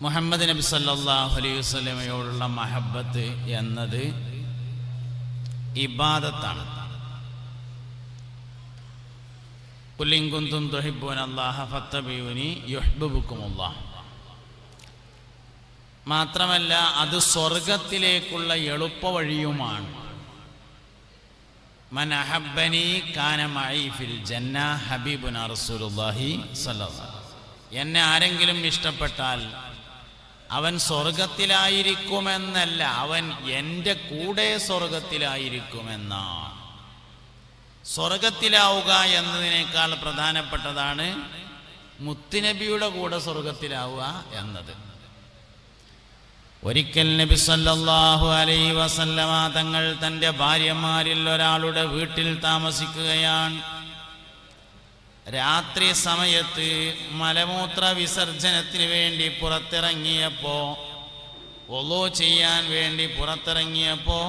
മുഹമ്മദ് നബി സല്ലല്ലാഹു അലൈഹി വസല്ലമയോടുള്ള മഹബ്ബത്ത് എന്നത് ഇബാദത്താണ്. ഖുൽ ഇൻ കുൻതും തുഹിബ്ബൂനല്ലാഹ ഫത്തബിഊനി യുഹ്ബിബുക്കുമുല്ലാഹ്. മാത്രമല്ല അത് സ്വർഗത്തിലേക്കുള്ള എളുപ്പവഴിയുമാണ്. മൻ അഹബ്ബനി കാന മഈ ഫിൽ ജന്ന ഹബീബുനാ റസൂലുള്ളാഹി സ്വല്ലല്ലാഹു അലൈഹി വസല്ലം. എന്നെ ആരെങ്കിലും ഇഷ്ടപ്പെട്ടാൽ അവൻ സ്വർഗത്തിലായിരിക്കുമെന്നല്ല, അവൻ എൻ്റെ കൂടെ സ്വർഗത്തിലായിരിക്കുമെന്നാണ്. സ്വർഗത്തിലാവുക എന്നതിനേക്കാൾ പ്രധാനപ്പെട്ടതാണ് മുത്തുനബിയുടെ കൂടെ സ്വർഗത്തിലാവുക എന്നത്. ഒരിക്കൽ നബി സല്ലല്ലാഹു അലൈഹി വസല്ലമ തങ്ങൾ തൻ്റെ ഭാര്യമാരിൽ ഒരാളുടെ വീട്ടിൽ താമസിക്കുകയാണ്. രാത്രി സമയത്ത് മലമൂത്ര വിസർജനത്തിന് വേണ്ടി പുറത്തിറങ്ങിയപ്പോൾ, വുളൂ ചെയ്യാൻ വേണ്ടി പുറത്തിറങ്ങിയപ്പോൾ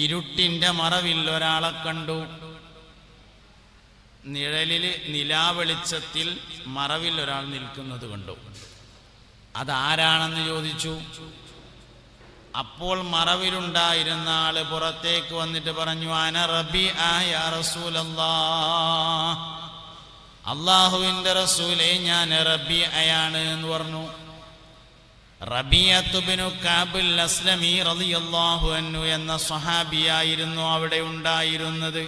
ഇരുട്ടിൻ്റെ മറവിൽ ഒരാളെ കണ്ടു. നിഴലിൽ നിലാവെളിച്ചത്തിൽ മറവിൽ ഒരാൾ നിൽക്കുന്നത് കണ്ടു. അതാരാണെന്ന് ചോദിച്ചു. അപ്പോൾ മറവിലുണ്ടായിരുന്ന ആള് പുറത്തേക്ക് വന്നിട്ട് പറഞ്ഞു, അന റബീഅ യാ റസൂലല്ലാഹ്, അല്ലാഹുവിൻ്റെ റസൂലേ ഞാൻ റബീഅയാണ് എന്ന് പറഞ്ഞു. റബീഅത്ത് ഇബ്നു കഅബുൽ അസ്ലമി റളിയല്ലാഹു അൻഹു എന്ന സ്വഹാബിയായിരുന്നു അവിടെ ഉണ്ടായിരുന്നത്.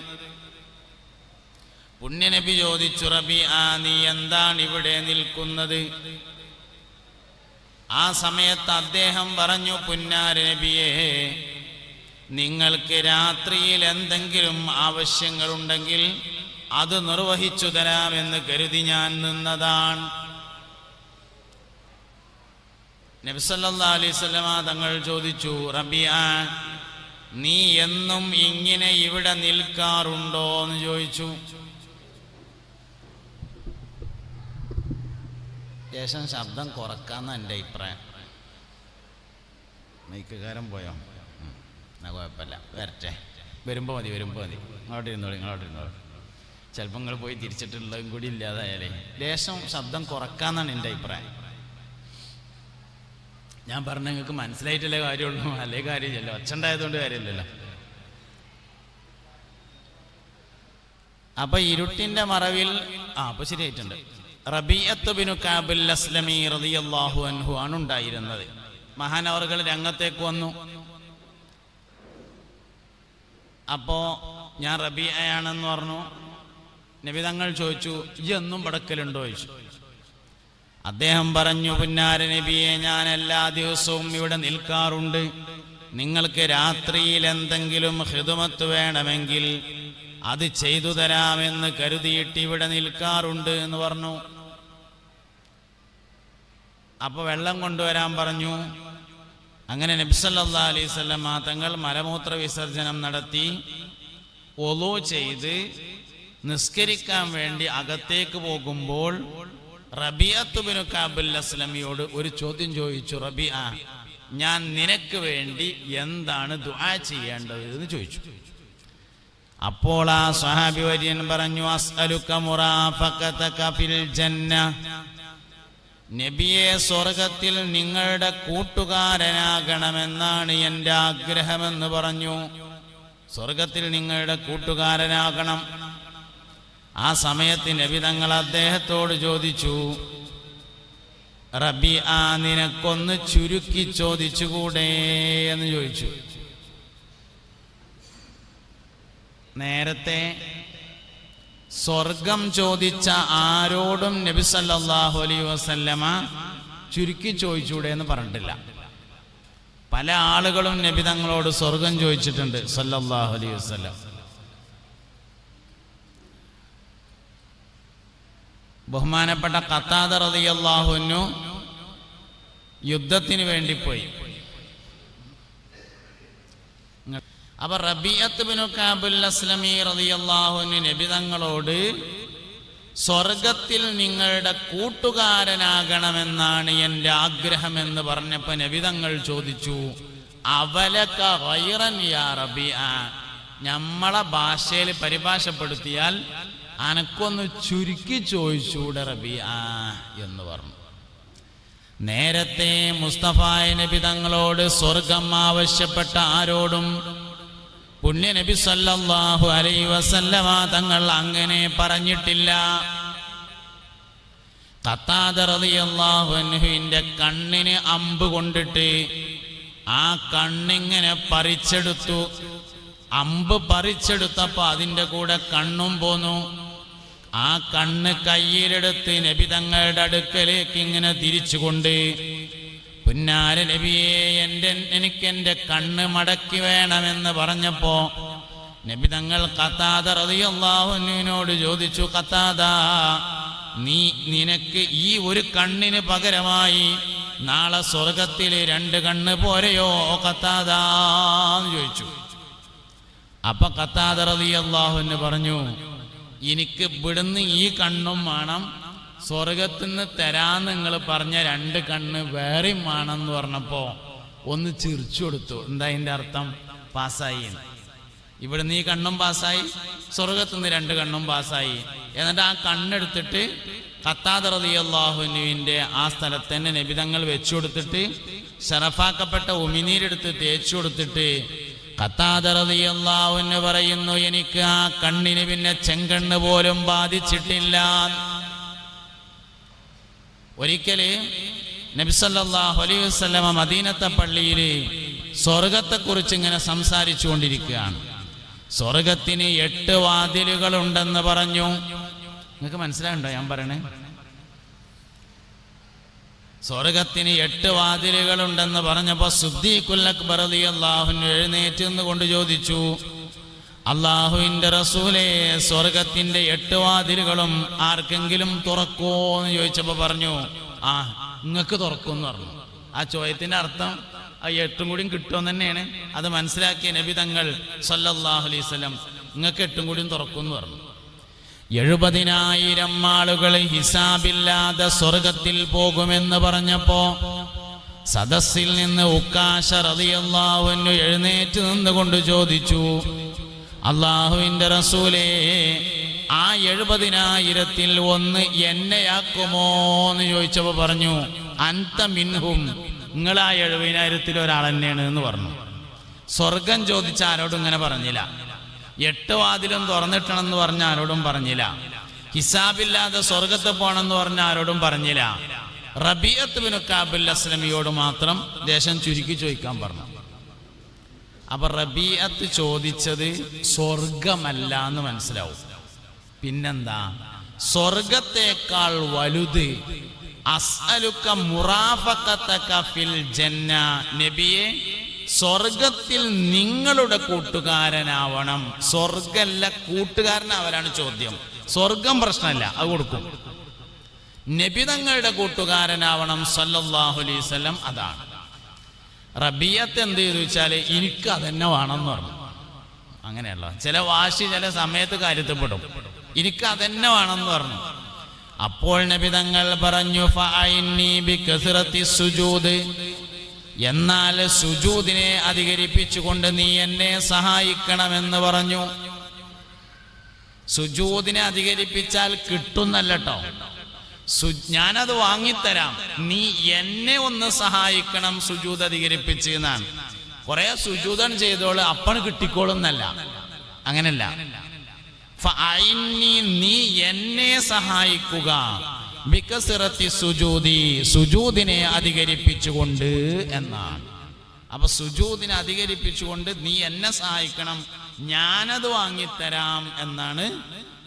പുണ്യനബി ചോദിച്ചു, റബീഅ നീ എന്താണ് ഇവിടെ നിൽക്കുന്നത്? ആ സമയത്ത് അദ്ദേഹം പറഞ്ഞു, പുന്നാര നബിയേ, നിങ്ങൾക്ക് രാത്രിയിൽ എന്തെങ്കിലും ആവശ്യങ്ങളുണ്ടെങ്കിൽ അത് നിർവഹിച്ചു തരാമെന്ന് കരുതി ഞാൻ നിന്നതാണ്. നബി സല്ലല്ലാഹു അലൈഹി വസല്ലമ തങ്ങൾ ചോദിച്ചു, റബീഅ നീ എന്നും ഇങ്ങനെ ഇവിടെ നിൽക്കാറുണ്ടോ എന്ന് ചോദിച്ചു. ശേഷം ശബ്ദം കുറക്കാന്ന് എൻ്റെ അഭിപ്രായം. മൈക്കുകാരൻ പോയോ? എന്നാൽ കുഴപ്പമില്ല, വരട്ടെ. വരുമ്പോൾ മതി. ഇങ്ങോട്ട് ഇരുന്നോളൂ. ചിലപ്പോൾ നിങ്ങൾ പോയി തിരിച്ചിട്ടുള്ളതും കൂടി ഇല്ലാതായാലേ ലേശം ശബ്ദം കുറക്കാന്നാണ് എൻ്റെ അഭിപ്രായം. ഞാൻ പറഞ്ഞ നിങ്ങൾക്ക് മനസ്സിലായിട്ടല്ലേ കാര്യമുള്ളൂ, അല്ലേ കാര്യമില്ലല്ലോ. ഒച്ചണ്ടായതുകൊണ്ട് കാര്യമില്ലല്ലോ. അപ്പൊ ഇരുട്ടിന്റെ മറവിൽ അപ്പൊ ശരിയായിട്ടുണ്ട്. റബീഅത്ത് ഇബ്നു കഅബുൽ അസ്ലമി റളിയല്ലാഹു അൻഹു ആണ് ഉണ്ടായിരുന്നത്. മഹാനവറുകൾ രംഗത്തേക്ക് വന്നു. അപ്പോ ഞാൻ റബീഅയാണെന്ന് പറഞ്ഞു. നബി തങ്ങൾ ചോദിച്ചു, ഇജ്ജ് എന്നും പടക്കലുണ്ടോ ചോദിച്ചു. അദ്ദേഹം പറഞ്ഞു, പുന്നാര നബിയെ, ഞാൻ എല്ലാ ദിവസവും ഇവിടെ നിൽക്കാറുണ്ട്. നിങ്ങൾക്ക് രാത്രിയിൽ എന്തെങ്കിലും ഖിദ്മത്ത് വേണമെങ്കിൽ അത് ചെയ്തു തരാമെന്ന് കരുതിയിട്ട് ഇവിടെ നിൽക്കാറുണ്ട് എന്ന് പറഞ്ഞു. അപ്പൊ വെള്ളം കൊണ്ടുവരാൻ പറഞ്ഞു. അങ്ങനെ നബി സല്ലല്ലാഹു അലൈഹി വസല്ലം തങ്ങൾ മലമൂത്ര വിസർജനം നടത്തി വുളൂ ചെയ്ത് നിസ്കരിക്കാൻ വേണ്ടി അകത്തേക്ക് പോകുമ്പോൾ റബീഅത്ത് ഇബ്നു കഅബുൽ അസ്ലമിയോട് ഒരു ചോദ്യം ചോദിച്ചു. റബീഅ, ഞാൻ നിനക്ക് വേണ്ടി എന്താണ് ദുആ ചെയ്യേണ്ടത് എന്ന് ചോദിച്ചു. അപ്പോൾ ആ സ്വഹാബി വര്യൻ പറഞ്ഞു, അസ്അലുക മുറാഫഖതക ഫിൽ ജന്ന, നബിയെ, സ്വർഗത്തിൽ നിങ്ങളുടെ കൂട്ടുകാരനാകണമെന്നാണ് എൻ്റെ ആഗ്രഹമെന്ന് പറഞ്ഞു. സ്വർഗത്തിൽ നിങ്ങളുടെ കൂട്ടുകാരനാകണം. ആ സമയത്ത് നബി തങ്ങൾ അദ്ദേഹത്തോട് ചോദിച്ചു, റബീഅ, നിനക്കൊന്ന് ചുരുക്കി ചോദിച്ചുകൂടെ എന്ന് ചോദിച്ചു. നേരത്തെ സ്വർഗം ചോദിച്ച ആരോടും നബി സല്ലല്ലാഹു അലൈഹി വസല്ലമ ചുരുക്കി ചോദിച്ചൂടെ എന്ന് പറഞ്ഞിട്ടില്ല. പല ആളുകളും നബി തങ്ങളോട് സ്വർഗം ചോദിച്ചിട്ടുണ്ട് സല്ലല്ലാഹു അലൈഹി വസല്ലം. ബഹുമാനപ്പെട്ട ഖത്താദ റളിയല്ലാഹു അൻഹു യുദ്ധത്തിന് വേണ്ടി പോയി. അപ്പൊ റബീഅത്ത് ഇബ്നു കഅബുൽ അസ്ലമി റളിയല്ലാഹു അൻഹു നബി തങ്ങളോട് സ്വർഗത്തിൽ നിങ്ങളുടെ കൂട്ടുകാരനാകണമെന്നാണ് എൻ്റെ ആഗ്രഹമെന്ന് പറഞ്ഞപ്പോൾ നബി തങ്ങൾ ചോദിച്ചു, അവലക ഗൈറൻ യാ റബീഅ, നമ്മളെ ഭാഷയിൽ പരിഭാഷപ്പെടുത്തിയാൽ അനക്കൊന്ന് ചുരുക്കി ചോദിച്ചൂടെ റബീഅ എന്ന് പറഞ്ഞു. നേരത്തെ മുസ്തഫ നബി തങ്ങളോട് സ്വർഗം ആവശ്യപ്പെട്ട ആരോടും പുണ്യ നബി സല്ലല്ലാഹു അലൈഹി വസല്ലമ തങ്ങൾ അങ്ങനെ പറഞ്ഞിട്ടില്ല. ഖത്താദ റളിയല്ലാഹു അൻഹുവിന്റെ കണ്ണിന് അമ്പ് കൊണ്ടിട്ട് ആ കണ്ണിങ്ങനെ പറിച്ചെടുത്തു. അമ്പ് പറിച്ചെടുത്തപ്പോൾ അതിൻ്റെ കൂടെ കണ്ണും പോന്നു. ആ കണ്ണ് കയ്യിലെടുത്ത് നബി തങ്ങളുടെ അടുക്കലേക്ക് ഇങ്ങനെ തിരിച്ചുകൊണ്ട്, പുന്നാര നബിയെ, എനിക്ക് എൻ്റെ കണ്ണ് മടക്കി വേണമെന്ന് പറഞ്ഞപ്പോ നബി തങ്ങൾ ഖത്താദ റളിയല്ലാഹു അൻഹുവിനോട് ചോദിച്ചു, ഖത്താദ, നിനക്ക് ഈ ഒരു കണ്ണിന് പകരമായി നാളെ സ്വർഗത്തിൽ 2 കണ്ണ് പോരെയോ ഖത്താദ എന്ന് ചോദിച്ചു. അപ്പൊ ഖത്താദ റളിയല്ലാഹു അൻഹു പറഞ്ഞു, എനിക്ക് ഇവിടുന്ന് ഈ കണ്ണും വേണം, സ്വർഗത്തിന്ന് തരാന്ന് നിങ്ങൾ പറഞ്ഞ 2 കണ്ണ് വേറെയും വേണമെന്ന് പറഞ്ഞപ്പോ ഒന്ന് ചിരിച്ചു കൊടുത്തു. എന്താ അതിന്റെ അർത്ഥം? പാസ്സായി. ഇവിടുന്ന് ഈ കണ്ണും പാസ്സായി, സ്വർഗത്തിന്ന് 2 കണ്ണും പാസ്സായി. എന്നിട്ട് ആ കണ്ണെടുത്തിട്ട് ഖത്താദ റളിയല്ലാഹു അൻഹുവിന്റെ ആ സ്ഥലത്ത് തന്നെ നബി തങ്ങൾ വെച്ചു കൊടുത്തിട്ട് ശറഫാക്കപ്പെട്ട ഉമിനീരെടുത്ത് തേച്ചു കൊടുത്തിട്ട് ഖത്താദ റളിയല്ലാഹു അൻഹു പറയുന്നു, എനിക്ക് ആ കണ്ണിന് പിന്നെ ചെങ്കണ്ണ് പോലും ബാധിച്ചിട്ടില്ല. ഒരിക്കല് നബി സല്ലല്ലാഹു അലൈഹി വസല്ലമ മദീനത്തെ പള്ളിയിൽ സ്വർഗത്തെക്കുറിച്ച് ഇങ്ങനെ സംസാരിച്ചു കൊണ്ടിരിക്കുകയാണ്. സ്വർഗത്തിന് 8 വാതിലുകളുണ്ടെന്ന് പറഞ്ഞു. നിങ്ങൾക്ക് മനസ്സിലാകുണ്ടോ ഞാൻ പറയണേ? സ്വർഗത്തിന് 8 വാതിലുകളുണ്ടെന്ന് പറഞ്ഞപ്പോ സിദ്ദീഖുൽ അക്ബർ റളിയല്ലാഹു അൻഹു എഴുന്നേറ്റ് നിന്നുകൊണ്ട് ചോദിച്ചു, അല്ലാഹുവിന്റെ റസൂലേ, സ്വർഗത്തിന്റെ 8 വാതിലുകളും ആർക്കെങ്കിലും തുറക്കോ എന്ന് ചോദിച്ചപ്പോ പറഞ്ഞു, ആ നിങ്ങൾക്ക് തുറക്കുമെന്ന് പറഞ്ഞു. ആ ചോദ്യത്തിന്റെ അർത്ഥം ആ 8 കൂടിയും കിട്ടുമെന്ന് തന്നെയാണ്. അത് മനസ്സിലാക്കിയ നബി തങ്ങൾ സല്ലല്ലാഹു അലൈഹി വസല്ലം നിങ്ങൾക്ക് 8 കൂടിയും തുറക്കുമെന്ന് പറഞ്ഞു. 70,000 ആളുകൾ ഹിസാബില്ലാതെ സ്വർഗത്തിൽ പോകുമെന്ന് പറഞ്ഞപ്പോ സദസ്സിൽ നിന്ന് ഉക്കാശ റളിയല്ലാഹു അൻഹു എഴുന്നേറ്റ് നിന്നുകൊണ്ട് ചോദിച്ചു, അല്ലാഹുവിന്റെ റസൂലേ, ആ 70,000-ൽ ഒന്ന് എന്നെയാക്കുമോ എന്ന് ചോദിച്ചപ്പോ പറഞ്ഞു, അൻത മിൻഹും, നിങ്ങൾ ആ 70,000-ൽ ഒരാൾ തന്നെയാണ് എന്ന് പറഞ്ഞു. സ്വർഗം ചോദിച്ച ആരോടും ഇങ്ങനെ പറഞ്ഞില്ല. 8 വാതിലും തുറന്നിട്ടണമെന്ന് പറഞ്ഞ ആരോടും പറഞ്ഞില്ല. ഹിസാബില്ലാതെ സ്വർഗത്ത് പോകണമെന്ന് പറഞ്ഞ ആരോടും പറഞ്ഞില്ല. റബീഅത്ത് ബിൻ കഅബ് അസ്ലമിയോട് മാത്രം ദേശം ചുരുക്കി ചോദിക്കാൻ പറഞ്ഞു. അപ്പൊ റബീഅത്ത് ചോദിച്ചത് സ്വർഗമല്ല എന്ന് മനസ്സിലാവും. പിന്നെന്താ? സ്വർഗത്തേക്കാൾ വലുത് അസ്അലുക മുറാഫഖതക ഫിൽ ജന്ന, നബിയെ, സ്വർഗത്തിൽ നിങ്ങളുടെ കൂട്ടുകാരനാവണം. സ്വർഗല്ല, കൂട്ടുകാരനാവലാണ് ചോദ്യം. സ്വർഗം പ്രശ്നമല്ല, അത് കൊടുക്കും. നബി തങ്ങളുടെ കൂട്ടുകാരനാവണം സല്ലല്ലാഹു അലൈഹി വസല്ലം, അതാണ്. റബീഅത്ത് എന്ത് ചെയ്തു വെച്ചാൽ എനിക്ക് അതന്നെ വേണമെന്ന് പറഞ്ഞു. അങ്ങനെയല്ല, ചില വാശി ചില സമയത്ത് കാര്യത്തിൽപ്പെടും. എനിക്ക് അതന്നെ വേണമെന്ന് പറഞ്ഞു. അപ്പോൾ നബി തങ്ങൾ പറഞ്ഞു, ഫഅഇന്നി ബികസ്റത്തി സുജൂദ്, എന്നാൽ സുജൂദിനെ അധികരിപ്പിച്ചുകൊണ്ട് നീ എന്നെ സഹായിക്കണമെന്ന് പറഞ്ഞു. സുജൂദിനെ അധികരിപ്പിച്ചാൽ കിട്ടുന്നല്ലോ, ഞാനത് വാങ്ങിത്തരാം, നീ എന്നെ ഒന്ന് സഹായിക്കണം സുജൂദ് അധികരിപ്പിച്ച് എന്നാണ്. കുറെ സുജൂദൻ ചെയ്തോള് അപ്പണ് കിട്ടിക്കോളുന്നല്ല, അങ്ങനല്ല. നീ എന്നെ സഹായിക്കുക, ബികസ്റത്തി സുജൂദി, സുജൂദിനെ അധികരിപ്പിച്ചുകൊണ്ട് എന്നാണ്. അപ്പൊ സുജൂദിനെ അധികരിപ്പിച്ചുകൊണ്ട് നീ എന്നെ സഹായിക്കണം, ഞാനത് വാങ്ങിത്തരാം എന്നാണ്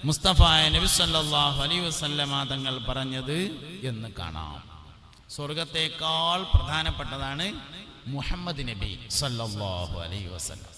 മുസ്തഫ നബി സല്ലല്ലാഹു അലൈഹി വസല്ലമ തങ്ങൾ പറഞ്ഞത് എന്ന് കാണാം. സ്വർഗത്തേക്കാൾ പ്രധാനപ്പെട്ടതാണ് മുഹമ്മദ് നബി സല്ലല്ലാഹു അലൈഹി വസല്ലം.